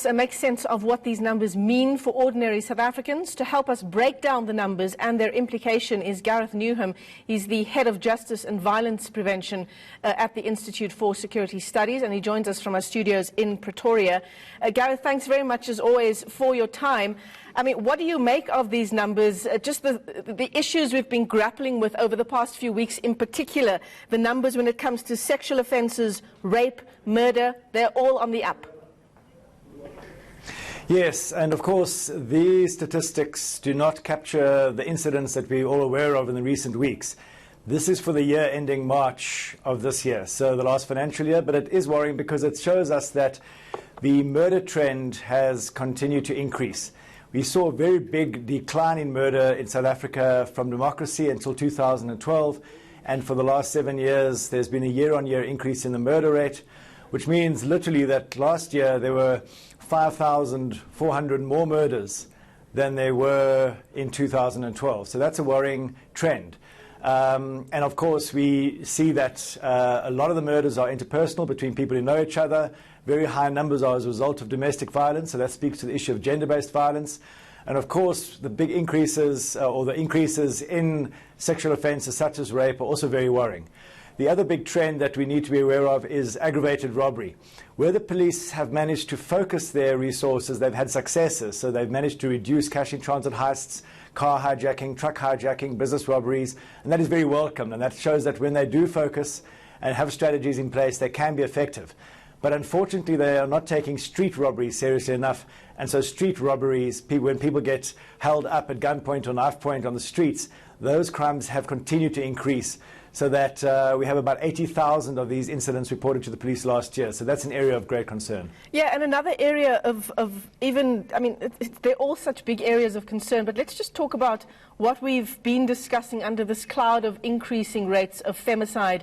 Make sense of what these numbers mean for ordinary South Africans. To help us break down the numbers and their implication is Gareth Newham. He's the Head of Justice and Violence Prevention at the Institute for Security Studies, and he joins us from our studios in Pretoria. Gareth, thanks very much, as always, for your time. I mean, what do you make of these numbers, just the issues we've been grappling with over the past few weeks, in particular, the numbers when it comes to sexual offences, rape, murder, they're all on the up? Yes, and of course, these statistics do not capture the incidents that we're all aware of in the recent weeks. This is for the year ending March of this year, so the last financial year, but it is worrying because it shows us that the murder trend has continued to increase. We saw a very big decline in murder in South Africa from democracy until 2012, and for the last 7 years, there's been a year-on-year increase in the murder rate, which means literally that last year there were 5,400 more murders than there were in 2012. So that's a worrying trend. And of course, we see that a lot of the murders are interpersonal between people who know each other. Very high numbers are as a result of domestic violence. So that speaks to the issue of gender-based violence. And of course, the big increases or the increases in sexual offences such as rape are also very worrying. The other big trend that we need to be aware of is aggravated robbery. Where the police have managed to focus their resources, they've had successes. So they've managed to reduce cash-in-transit heists, car hijacking, truck hijacking, business robberies, and that is very welcome. And that shows that when they do focus and have strategies in place, they can be effective. But unfortunately, they are not taking street robberies seriously enough. And so street robberies, when people get held up at gunpoint or knife point on the streets, those crimes have continued to increase, so that we have about 80,000 of these incidents reported to the police last year. So that's an area of great concern. Yeah, and another area of even, I mean, they're all such big areas of concern, but let's just talk about what we've been discussing under this cloud of increasing rates of femicide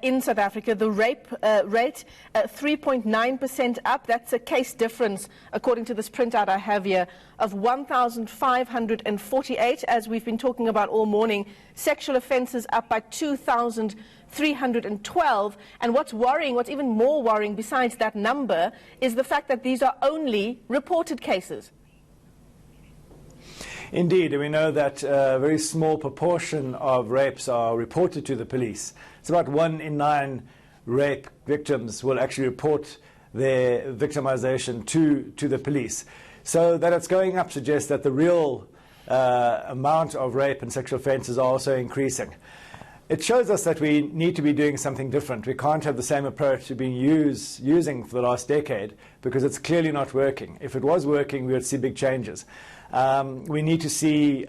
in South Africa. The rape rate, 3.9% up. That's a case difference, according to this printout I have here, of 1,548, as we've been talking about all morning. Sexual offences up by 2,312. And what's worrying, what's even more worrying besides that number, is the fact that these are only reported cases. Indeed, and we know that a very small proportion of rapes are reported to the police. It's about 1 in 9 rape victims will actually report their victimization to the police. So that it's going up suggests that the real amount of rape and sexual offences are also increasing. It shows us that we need to be doing something different. We can't have the same approach we've been using for the last decade, because it's clearly not working. If it was working, we would see big changes. We need to see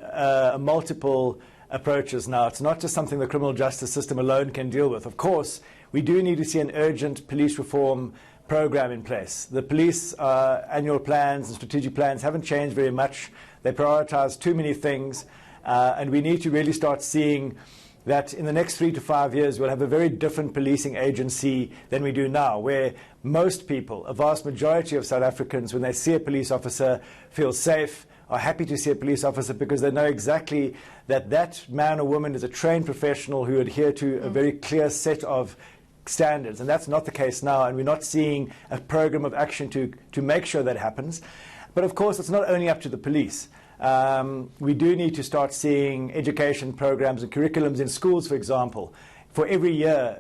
multiple approaches now. It's not just something the criminal justice system alone can deal with. Of course, we do need to see an urgent police reform program in place. The police annual plans and strategic plans haven't changed very much. They prioritize too many things, and we need to really start seeing that in the next 3 to 5 years we'll have a very different policing agency than we do now, where most people, a vast majority of South Africans, when they see a police officer, feel safe, are happy to see a police officer, because they know exactly that that man or woman is a trained professional who adhere to a very clear set of standards. And that's not the case now, and we're not seeing a program of action to make sure that happens. But of course, it's not only up to the police. We do need to start seeing education programs and curriculums in schools, for example. For every year,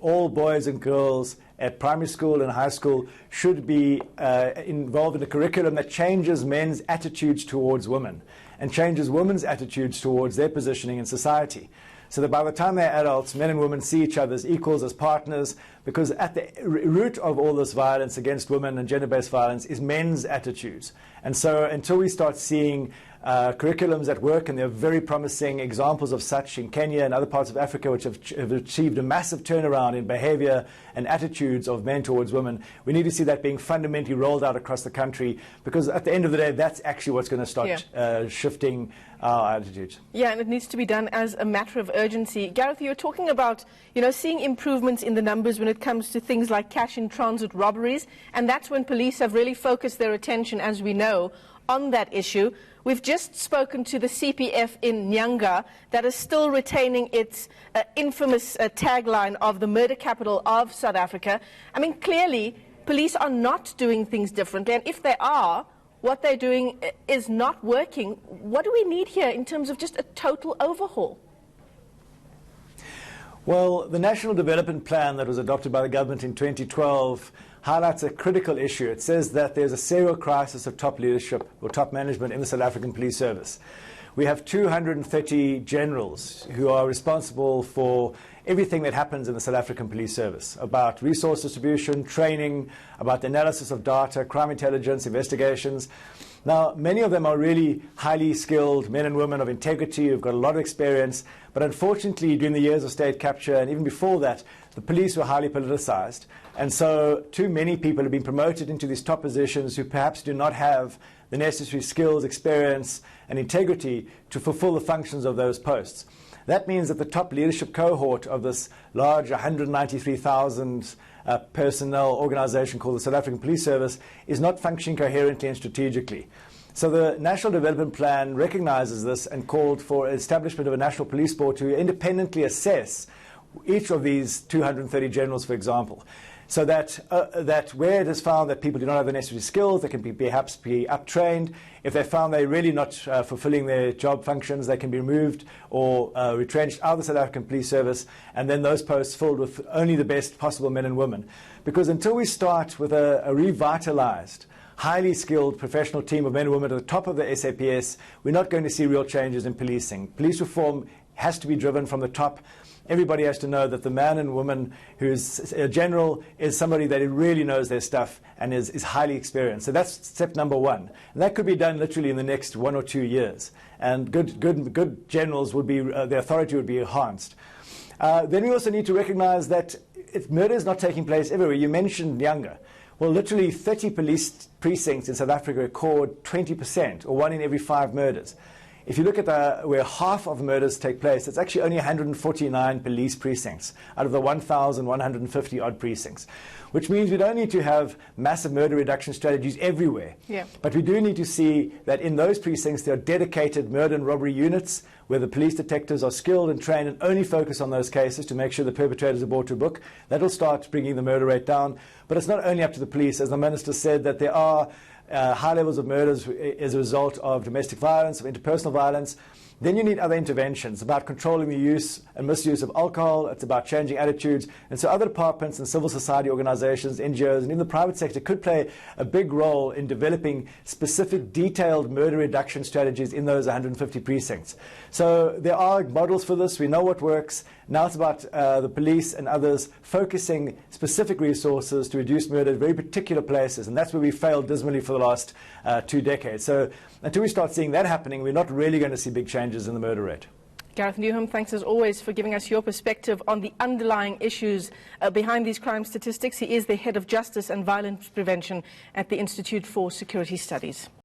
all boys and girls at primary school and high school should be involved in a curriculum that changes men's attitudes towards women and changes women's attitudes towards their positioning in society. So that by the time they're adults, men and women see each other as equals, as partners, because at the root of all this violence against women and gender-based violence is men's attitudes. And so until we start seeing curriculums that work, and there are very promising examples of such in Kenya and other parts of Africa which have achieved a massive turnaround in behavior and attitudes of men towards women, we need to see that being fundamentally rolled out across the country, because at the end of the day, that's actually what's going to start shifting our attitudes. Yeah, and it needs to be done as a matter of urgency. Gareth, you're talking about, seeing improvements in the numbers when it comes to things like cash-in-transit robberies, and that's when police have really focused their attention, as we know, on that issue. We've just spoken to the CPF in Nyanga that is still retaining its infamous tagline of the murder capital of South Africa. I mean, clearly, police are not doing things differently, and if they are, what they're doing is not working. What do we need here in terms of just a total overhaul? Well, the National Development Plan that was adopted by the government in 2012 highlights a critical issue. It says that there's a serial crisis of top leadership or top management in the South African Police Service. We have 230 generals who are responsible for everything that happens in the South African Police Service, about resource distribution, training, about the analysis of data, crime intelligence, investigations. Now, many of them are really highly skilled men and women of integrity who've got a lot of experience, but unfortunately, during the years of state capture and even before that, the police were highly politicized. And so too many people have been promoted into these top positions who perhaps do not have the necessary skills, experience, and integrity to fulfill the functions of those posts. That means that the top leadership cohort of this large 193,000 personnel organization called the South African Police Service is not functioning coherently and strategically. So the National Development Plan recognizes this and called for establishment of a National Police Board to independently assess each of these 230 generals, for example, so that where it is found that people do not have the necessary skills, they can perhaps be up-trained. If they found they're really not fulfilling their job functions, they can be removed or retrenched out of the South African Police Service, and then those posts filled with only the best possible men and women. Because until we start with a revitalized, highly skilled professional team of men and women at the top of the SAPS, we're not going to see real changes in policing. Police reform has to be driven from the top. Everybody has to know that the man and woman who's a general is somebody that really knows their stuff and is highly experienced. So that's step number one. And that could be done literally in the next 1 or 2 years. And good generals would be, the authority would be enhanced. Then we also need to recognize that murder is not taking place everywhere. You mentioned Nyanga. Well, literally 30 police precincts in South Africa record 20%, or 1 in every 5 murders. If you look at where half of murders take place, it's actually only 149 police precincts out of the 1,150 odd precincts, which means we don't need to have massive murder reduction strategies everywhere. Yeah. But we do need to see that in those precincts there are dedicated murder and robbery units where the police detectives are skilled and trained and only focus on those cases to make sure the perpetrators are brought to book. That will start bringing the murder rate down. But it's not only up to the police. As the Minister said, that there are high levels of murders as a result of domestic violence, of interpersonal violence. Then you need other interventions about controlling the use and misuse of alcohol. It's about changing attitudes. And so other departments and civil society organizations, NGOs, and even the private sector could play a big role in developing specific detailed murder reduction strategies in those 150 precincts. So there are models for this. We know what works. Now it's about the police and others focusing specific resources to reduce murder at very particular places. And that's where we failed dismally for the last 2 decades. So until we start seeing that happening, we're not really going to see big changes in the murder rate. Gareth Newham, thanks as always for giving us your perspective on the underlying issues behind these crime statistics. He is the Head of Justice and Violence Prevention at the Institute for Security Studies.